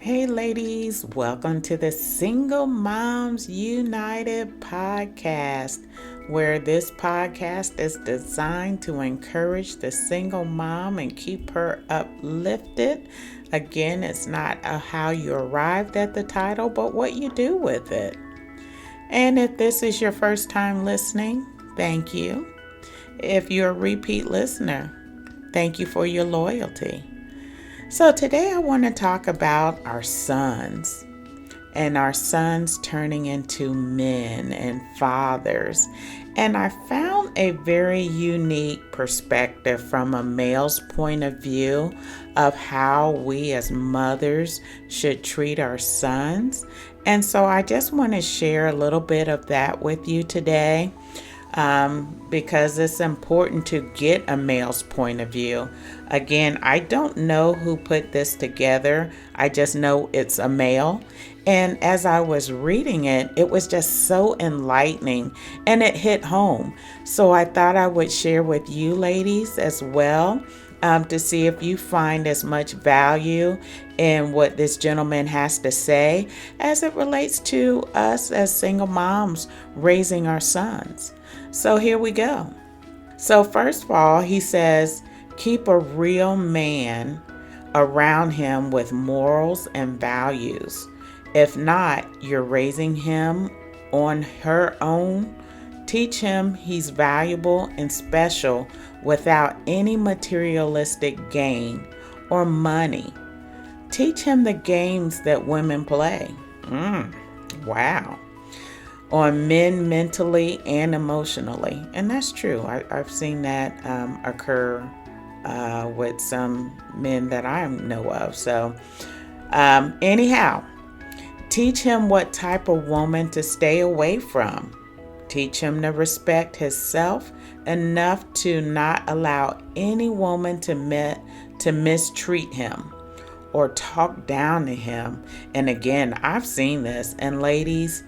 Hey, ladies, welcome to the Single Moms United podcast, where this podcast is designed to encourage the single mom and keep her uplifted. Again, it's not how you arrived at the title, but what you do with it. And if this is your first time listening, thank you. If you're a repeat listener, thank you for your loyalty. So today I want to talk about our sons and our sons turning into men and fathers. And I found a very unique perspective from a male's point of view of how we as mothers should treat our sons. And so I just want to share a little bit of that with you today. Because it's important to get a male's point of view. Again, I don't know who put this together. I just know it's a male. And as I was reading it, it was just so enlightening and it hit home. So I thought I would share with you ladies as well. To see if you find as much value in what this gentleman has to say as it relates to us as single moms raising our sons. So here we go. So first of all, he says, keep a real man around him with morals and values. If not, you're raising him on her own. Teach him he's valuable and special without any materialistic gain or money. Teach him the games that women play. Wow. On men mentally and emotionally. And that's true. I've seen that occur with some men that I know of. So anyhow, teach him what type of woman to stay away from. Teach him to respect himself enough to not allow any woman to mistreat him or talk down to him. And again, I've seen this. And ladies,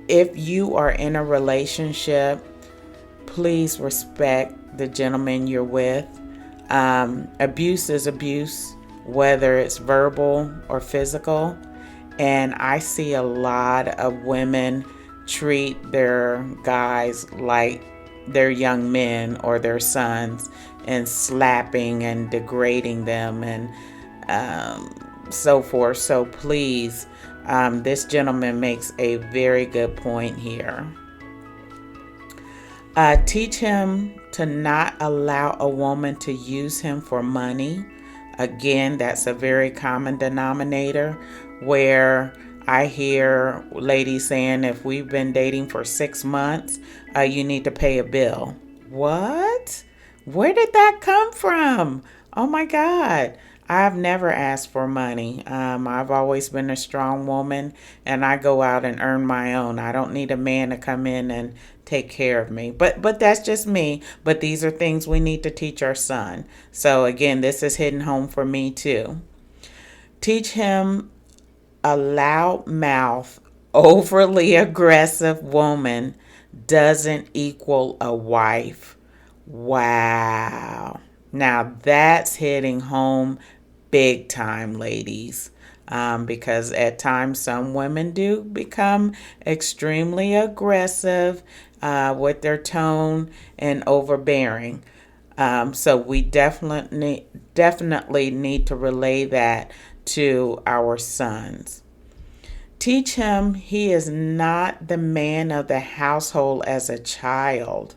if you are in a relationship, please respect the gentleman you're with. Abuse is abuse, whether it's verbal or physical. And I see a lot of women treat their guys like their young men or their sons and slapping and degrading them and so forth. So please, this gentleman makes a very good point here. Teach him to not allow a woman to use him for money. Again, that's a very common denominator where I hear ladies saying, if we've been dating for 6 months, you need to pay a bill. What? Where did that come from? Oh my God. I've never asked for money. I've always been a strong woman and I go out and earn my own. I don't need a man to come in and take care of me. But that's just me. But these are things we need to teach our son. So again, this is hitting home for me too. Teach him a loudmouth, overly aggressive woman doesn't equal a wife. Wow. Now that's hitting home big time, ladies. Because at times some women do become extremely aggressive with their tone and overbearing. So we definitely need to relay that to our sons. Teach him he is not the man of the household as a child.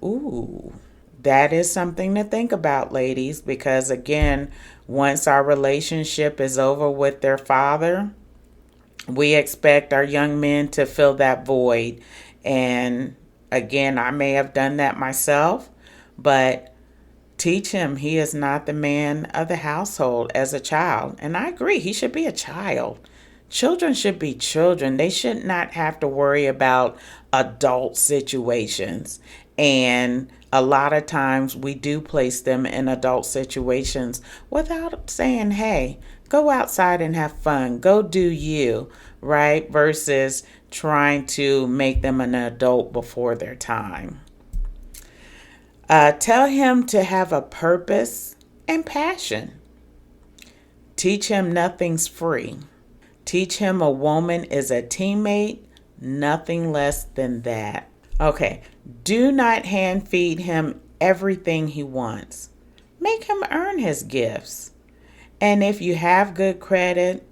Ooh, that is something to think about, ladies, because again, once our relationship is over with their father, we expect our young men to fill that void. And again, I may have done that myself, but teach him he is not the man of the household as a child. And I agree, he should be a child. Children should be children. They should not have to worry about adult situations. And a lot of times we do place them in adult situations without saying, hey, go outside and have fun. Go do you, right? Versus trying to make them an adult before their time. Tell him to have a purpose and passion. Teach him nothing's free. Teach him a woman is a teammate, nothing less than that. Okay, do not hand feed him everything he wants. Make him earn his gifts. And if you have good credit,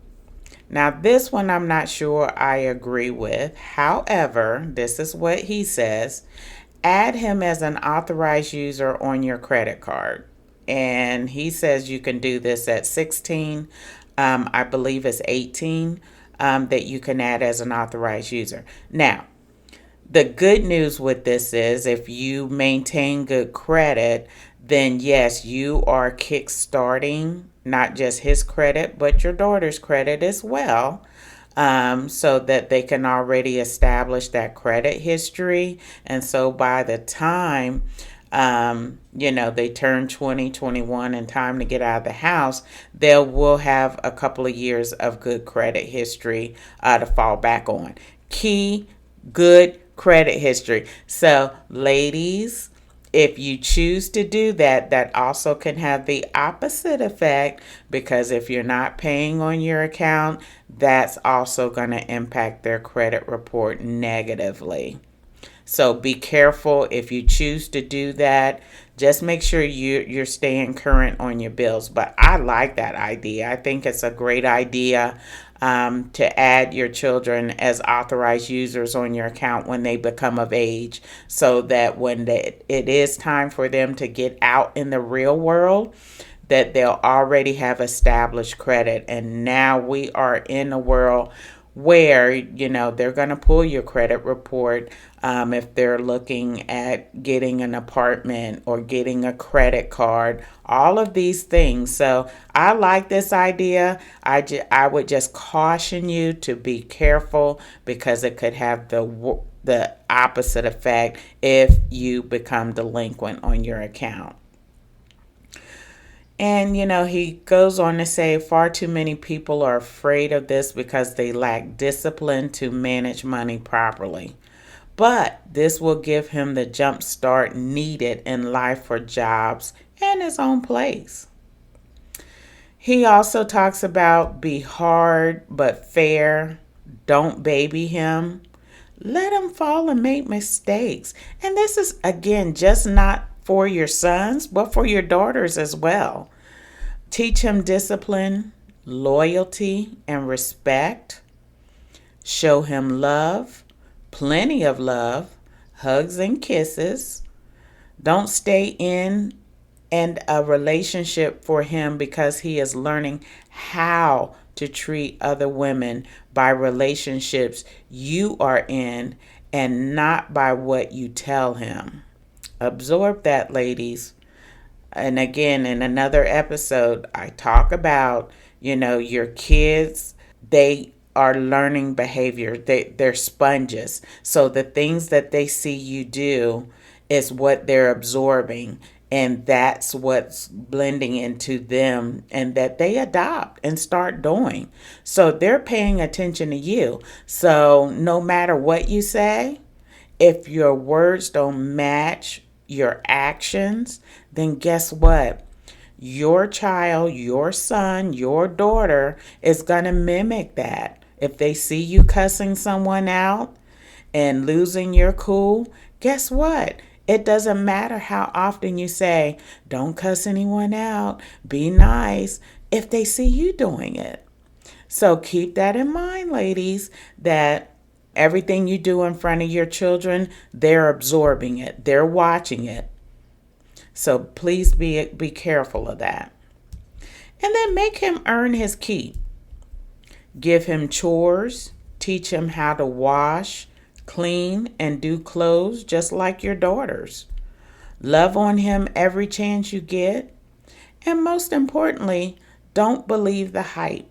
now this one I'm not sure I agree with. However, this is what he says. Add him as an authorized user on your credit card. And he says you can do this at 16. I believe it's 18 that you can add as an authorized user. Now, the good news with this is if you maintain good credit, then yes, you are kickstarting not just his credit, but your daughter's credit as well. So that they can already establish that credit history. And so by the time, they turn 20, 21 and time to get out of the house, they will have a couple of years of good credit history to fall back on. Key, good credit history. So ladies, if you choose to do that, that also can have the opposite effect, because if you're not paying on your account, that's also going to impact their credit report negatively. So be careful if you choose to do that. Just make sure you're staying current on your bills. But I like that idea. I think it's a great idea to add your children as authorized users on your account when they become of age, so that when it is time for them to get out in the real world, that they'll already have established credit. And now we are in a world where, they're going to pull your credit report if they're looking at getting an apartment or getting a credit card, all of these things. So I like this idea. I would just caution you to be careful, because it could have the opposite effect if you become delinquent on your account. And, he goes on to say far too many people are afraid of this because they lack discipline to manage money properly. But this will give him the jump start needed in life for jobs and his own place. He also talks about be hard but fair. Don't baby him. Let him fall and make mistakes. And this is, again, just not for your sons, but for your daughters as well. Teach him discipline, loyalty, and respect. Show him love, plenty of love, hugs and kisses. Don't stay in a relationship for him because he is learning how to treat other women by relationships you are in and not by what you tell him. Absorb that, ladies. And again, in another episode, I talk about, your kids, they are learning behavior. They're sponges. So the things that they see you do is what they're absorbing. And that's what's blending into them and that they adopt and start doing. So they're paying attention to you. So no matter what you say, if your words don't match your actions, then guess what? Your child, your son, your daughter is going to mimic that. If they see you cussing someone out and losing your cool, guess what? It doesn't matter how often you say, don't cuss anyone out, be nice, if they see you doing it. So keep that in mind, ladies, that everything you do in front of your children, they're absorbing it. They're watching it. So please be careful of that. And then make him earn his keep. Give him chores. Teach him how to wash, clean, and do clothes just like your daughters. Love on him every chance you get. And most importantly, don't believe the hype.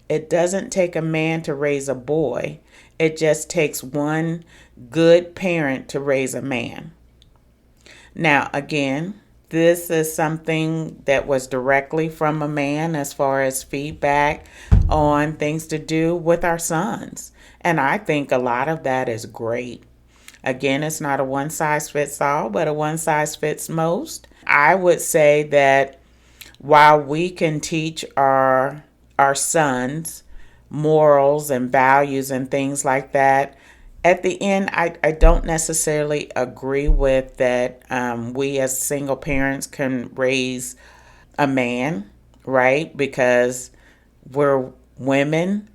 It doesn't take a man to raise a boy. It just takes one good parent to raise a man. Now, again, this is something that was directly from a man as far as feedback on things to do with our sons. And I think a lot of that is great. Again, it's not a one size fits all, but a one size fits most. I would say that while we can teach our our sons morals and values and things like that. At the end, I don't necessarily agree with that. We as single parents can raise a man, right? Because we're women.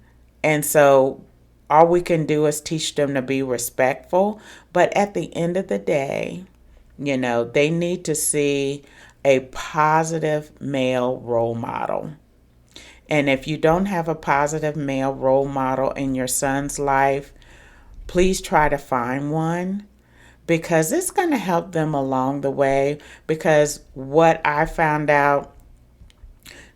And so all we can do is teach them to be respectful. But at the end of the day, they need to see a positive male role model. And if you don't have a positive male role model in your son's life, please try to find one because it's going to help them along the way. Because what I found out,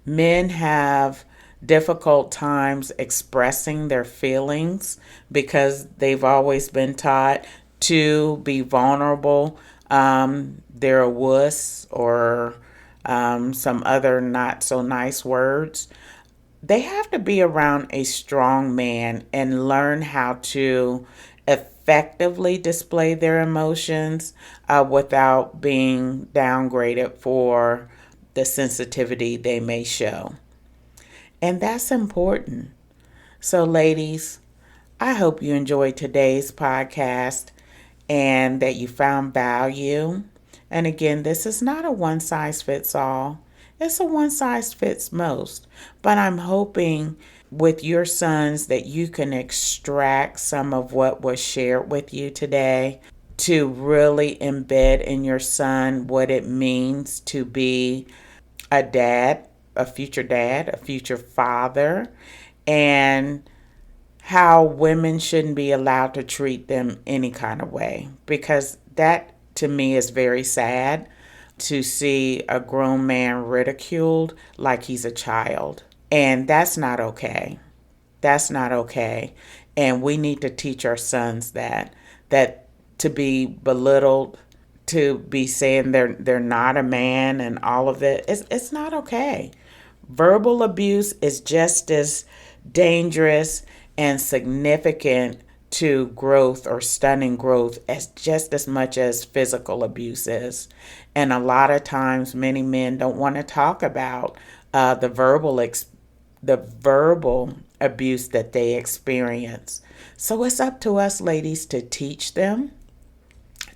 men have difficult times expressing their feelings because they've always been taught to be vulnerable. They're a wuss or some other not so nice words. They have to be around a strong man and learn how to effectively display their emotions without being downgraded for the sensitivity they may show. And that's important. So, ladies, I hope you enjoyed today's podcast and that you found value. And again, this is not a one size fits all. It's a one size fits most. But I'm hoping with your sons that you can extract some of what was shared with you today to really embed in your son what it means to be a dad, a future father, and how women shouldn't be allowed to treat them any kind of way. Because that to me is very sad to see a grown man ridiculed like he's a child. And that's not okay. That's not okay. And we need to teach our sons that to be belittled, to be saying they're not a man and all of it, it's not okay. Verbal abuse is just as dangerous and significant to growth or stunning growth as just as much as physical abuse is. And a lot of times many men don't want to talk about the verbal abuse that they experience. So it's up to us ladies to teach them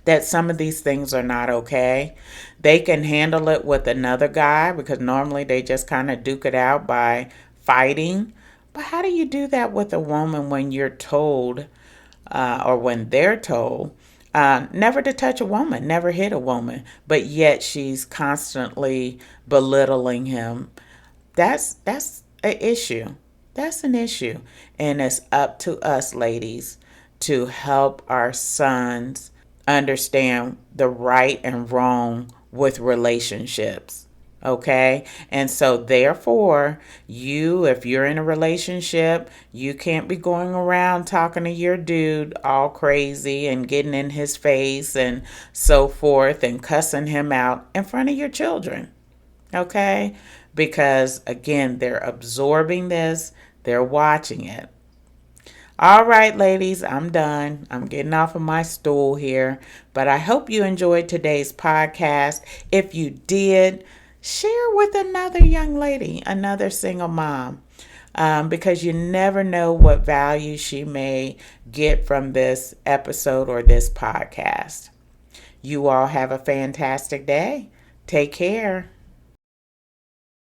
that some of these things are not okay. They can handle it with another guy because normally they just kind of duke it out by fighting. But how do you do that with a woman when you're told or when they're told never to touch a woman, never hit a woman, but yet she's constantly belittling him? That's an issue. That's an issue. And it's up to us, ladies, to help our sons understand the right and wrong with relationships. Okay. And so therefore, if you're in a relationship, you can't be going around talking to your dude all crazy and getting in his face and so forth and cussing him out in front of your children. Okay. Because again, they're absorbing this, they're watching it. All right, ladies, I'm done. I'm getting off of my stool here, but I hope you enjoyed today's podcast. If you did, share with another young lady, another single mom, because you never know what value she may get from this episode or this podcast. You all have a fantastic day. Take care.